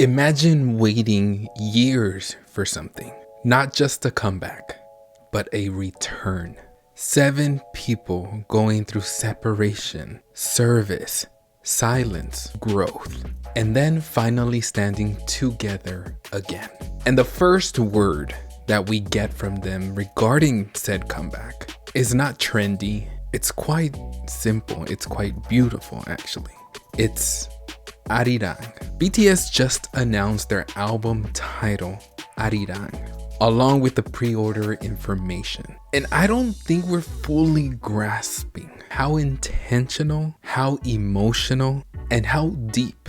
Imagine waiting years for something, not just a comeback, but a return. 7 people going through separation, service, silence, growth, and then finally standing together again. And the first word that we get from them regarding said comeback is not trendy. It's quite simple. It's quite beautiful, actually. It's ARIRANG. BTS just announced their album title, ARIRANG, along with the pre-order information. And I don't think we're fully grasping how intentional, how emotional, and how deep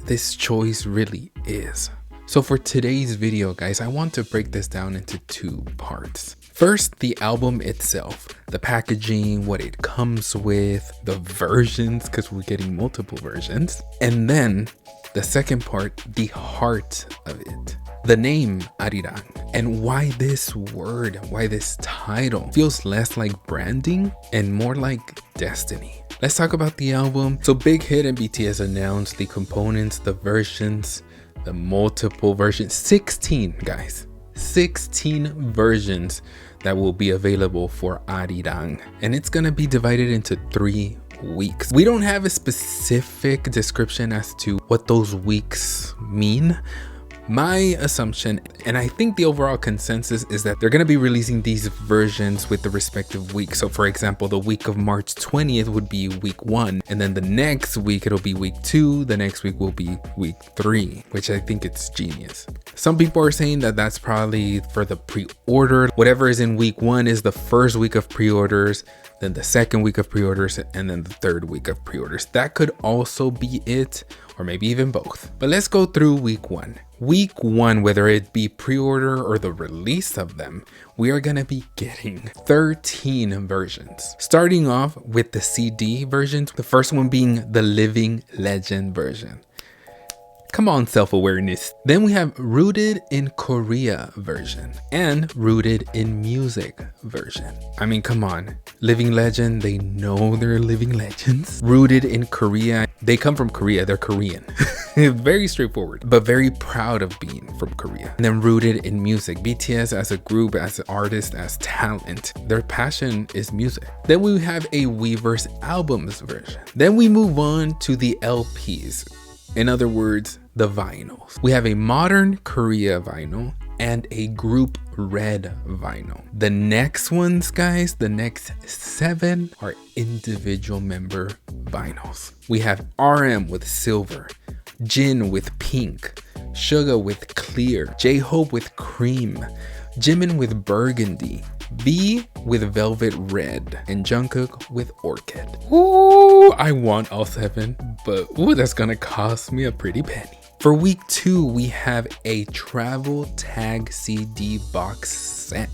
this choice really is. So for today's video, guys, I want to break this down into 2 parts. First, the album itself, the packaging, what it comes with, the versions, because we're getting multiple versions. And then the second part, the heart of it. The name ARIRANG, and why this word, why this title feels less like branding and more like destiny. Let's talk about the album. So Big Hit and BTS announced the components, the versions, the multiple versions, 16 guys, 16 versions that will be available for ARIRANG, and it's gonna be divided into 3 weeks. We don't have a specific description as to what those weeks mean. My assumption, and I think the overall consensus, is that they're going to be releasing these versions with the respective weeks. So for example, the week of March 20th would be week 1, and then the next week it'll be week 2, the next week will be week 3, which I think it's genius. Some people are saying that that's probably for the pre-order. Whatever is in week 1 is the first week of pre-orders, then the second week of pre-orders, and then the third week of pre-orders. That could also be it, or maybe even both. But let's go through week 1. Week 1, whether it be pre-order or the release of them, we are gonna be getting 13 versions. Starting off with the CD versions, the first one being the Living Legend version. Come on, self-awareness. Then we have Rooted in Korea version and Rooted in Music version. I mean, come on. Living Legend, they know they're living legends. Rooted in Korea, they come from Korea, they're Korean. Very straightforward, but very proud of being from Korea. And then Rooted in Music, BTS as a group, as an artist, as talent, their passion is music. Then we have a Weverse albums version. Then we move on to the LPs. In other words, the vinyls. We have a Modern Korea vinyl and a Group Red vinyl. The next ones, guys, the next 7 are individual member vinyls. We have RM with silver, Jin with pink, Suga with clear, J-Hope with cream, Jimin with burgundy, B with velvet red, and Jungkook with orchid. Ooh, I want all 7, but ooh, that's gonna cost me a pretty penny. For week 2, we have a travel tag CD box set.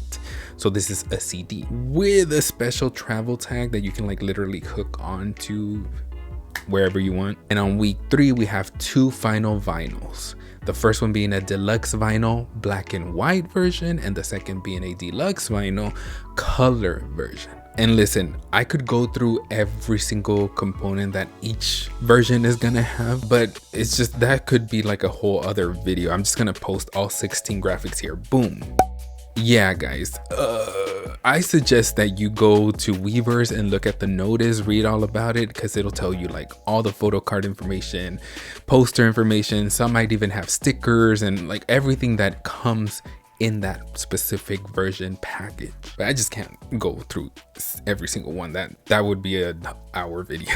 So this is a CD with a special travel tag that you can like literally hook on to wherever you want. And on week 3, we have 2 final vinyls. The first one being a deluxe vinyl black and white version, and the second being a deluxe vinyl color version. And listen, I could go through every single component that each version is gonna have, but it's just that could be like a whole other video. I'm just gonna post all 16 graphics here. Boom. Yeah, guys, I suggest that you go to Weverse and look at the notice, read all about it, because it'll tell you like all the photo card information, poster information. Some might even have stickers and like everything that comes in that specific version package. But I just can't go through every single one. That would be an hour video.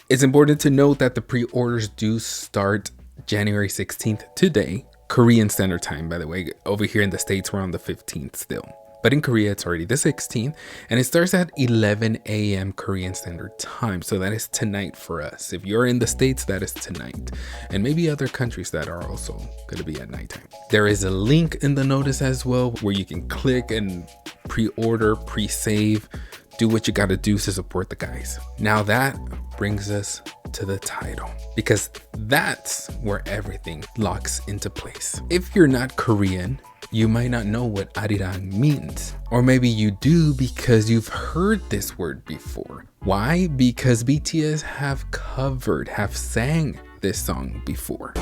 It's important to note that the pre-orders do start January 16th today, Korean Standard Time, by the way. Over here in the States, we're on the 15th still. But in Korea, it's already the 16th, and it starts at 11 a.m. Korean Standard Time. So that is tonight for us. If you're in the States, that is tonight. And maybe other countries that are also going to be at nighttime. There is a link in the notice as well where you can click and pre-order, pre-save, do what you got to do to support the guys. Now that brings us to the title, because that's where everything locks into place. If you're not Korean, you might not know what ARIRANG means. Or maybe you do because you've heard this word before. Why? Because BTS have sang this song before.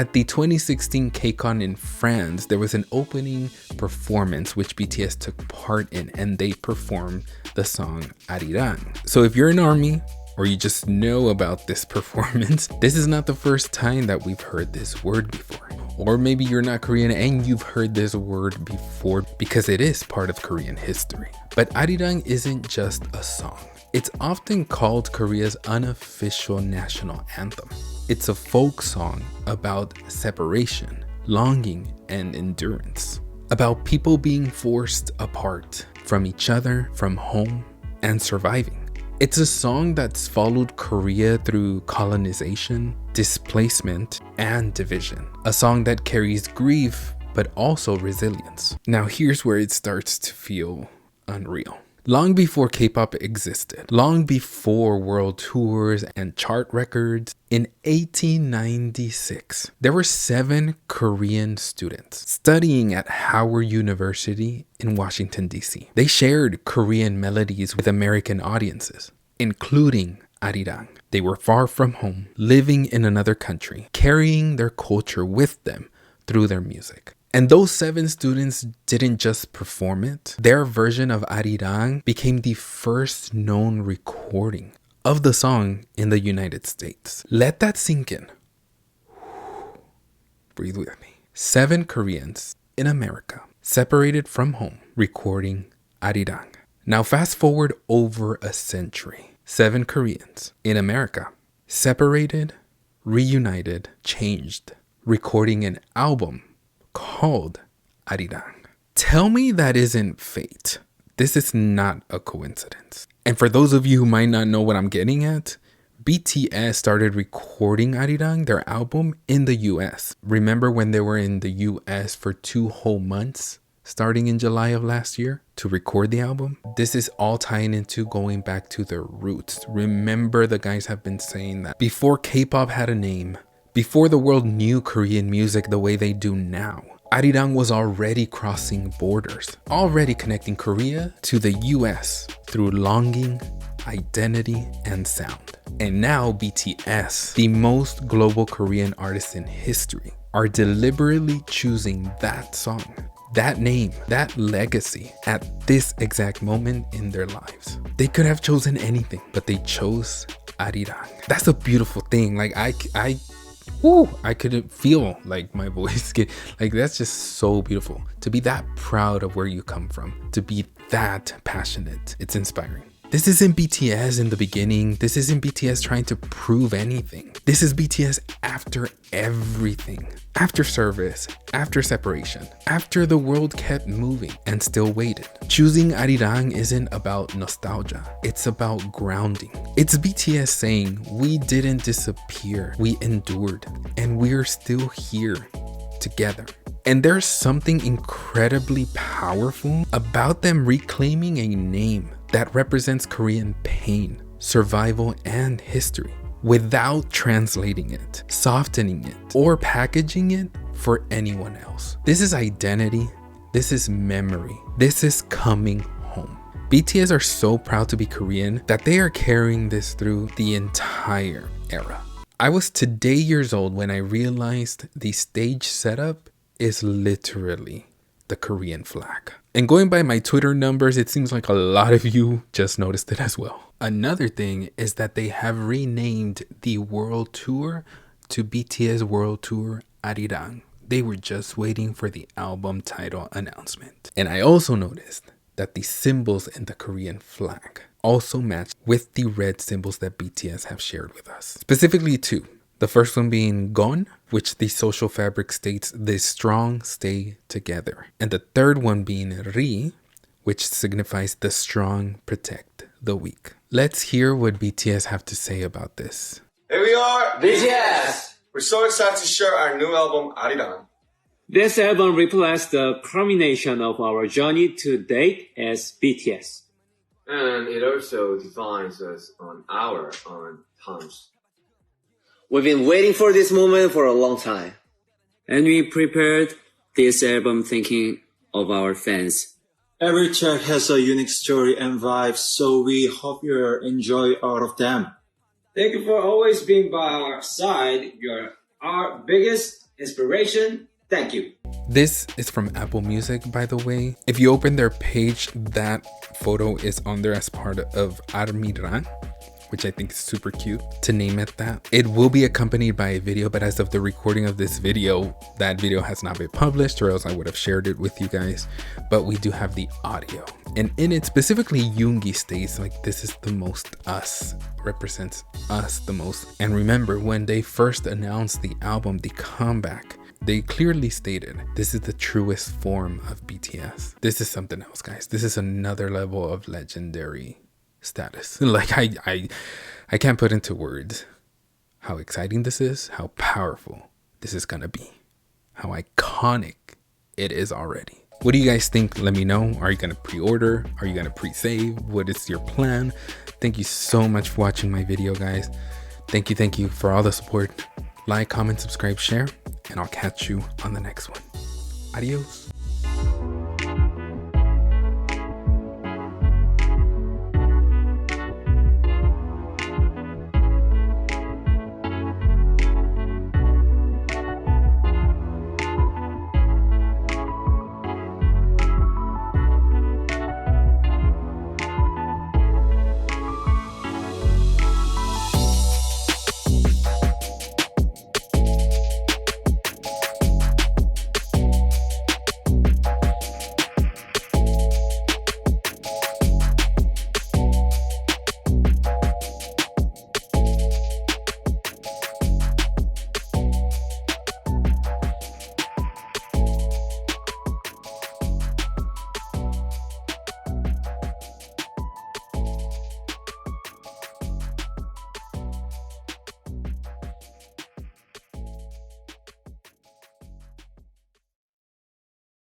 At the 2016 KCON in France, there was an opening performance which BTS took part in, and they performed the song ARIRANG. So if you're an ARMY, or you just know about this performance, this is not the first time that we've heard this word before. Or maybe you're not Korean and you've heard this word before because it is part of Korean history. But ARIRANG isn't just a song. It's often called Korea's unofficial national anthem. It's a folk song about separation, longing, and endurance. About people being forced apart from each other, from home, and surviving. It's a song that's followed Korea through colonization, displacement, and division. A song that carries grief, but also resilience. Now here's where it starts to feel unreal. Long before K-pop existed, long before world tours and chart records, in 1896, there were 7 Korean students studying at Howard University in Washington, D.C. They shared Korean melodies with American audiences, including ARIRANG. They were far from home, living in another country, carrying their culture with them through their music. And those 7 students didn't just perform it. Their version of ARIRANG became the first known recording of the song in the United States. Let that sink in. Breathe with me. 7 Koreans in America, separated from home, recording ARIRANG. Now fast forward over a century. 7 Koreans in America, separated, reunited, changed, recording an album called ARIRANG. Tell me that isn't fate. This is not a coincidence. And for those of you who might not know what I'm getting at, BTS started recording ARIRANG, their album, in the US. Remember when they were in the US for 2 whole months, starting in July of last year, to record the album? This is all tying into going back to their roots. Remember, the guys have been saying that before K-pop had a name, before the world knew Korean music the way they do now, ARIRANG was already crossing borders, already connecting Korea to the US through longing, identity, and sound. And now BTS, the most global Korean artists in history, are deliberately choosing that song, that name, that legacy at this exact moment in their lives. They could have chosen anything, but they chose ARIRANG. That's a beautiful thing. Like I couldn't feel like my voice get like, that's just so beautiful to be that proud of where you come from, to be that passionate. It's inspiring. This isn't BTS in the beginning. This isn't BTS trying to prove anything. This is BTS after everything. After service, after separation, after the world kept moving and still waited. Choosing ARIRANG isn't about nostalgia. It's about grounding. It's BTS saying, we didn't disappear. We endured, and we're still here together. And there's something incredibly powerful about them reclaiming a name that represents Korean pain, survival, and history without translating it, softening it, or packaging it for anyone else. This is identity. This is memory. This is coming home. BTS are so proud to be Korean that they are carrying this through the entire era. I was today years old when I realized the stage setup is literally the Korean flag. And going by my Twitter numbers, it seems like a lot of you just noticed it as well. Another thing is that they have renamed the world tour to BTS World Tour ARIRANG. They were just waiting for the album title announcement. And I also noticed that the symbols in the Korean flag also match with the red symbols that BTS have shared with us. Specifically 2. The first one being gon, which the social fabric states the strong stay together. And the third one being ri, which signifies the strong protect the weak. Let's hear what BTS have to say about this. Here we are, BTS! We're so excited to share our new album, ARIRANG. This album reflects the culmination of our journey to date as BTS. And it also defines us on our own terms. We've been waiting for this moment for a long time. And we prepared this album thinking of our fans. Every track has a unique story and vibe, so we hope you enjoy all of them. Thank you for always being by our side. You're our biggest inspiration. Thank you. This is from Apple Music, by the way. If you open their page, that photo is on there as part of ARIRANG, which I think is super cute, to name it that. It will be accompanied by a video, but as of the recording of this video, that video has not been published, or else I would have shared it with you guys. But we do have the audio. And in it, specifically, Yoongi states like, this is the most us, represents us the most. And remember, when they first announced the album, the comeback, they clearly stated this is the truest form of BTS. This is something else, guys. This is another level of legendary status. Like I can't put into words how exciting this is, how powerful this is gonna be, how iconic it is already. What do you guys think? Let me know. Are you gonna pre-order? Are you gonna pre-save? What is your plan? Thank you so much for watching my video, guys. Thank you for all the support. Like, comment, subscribe, share, and I'll catch you on the next one. Adios.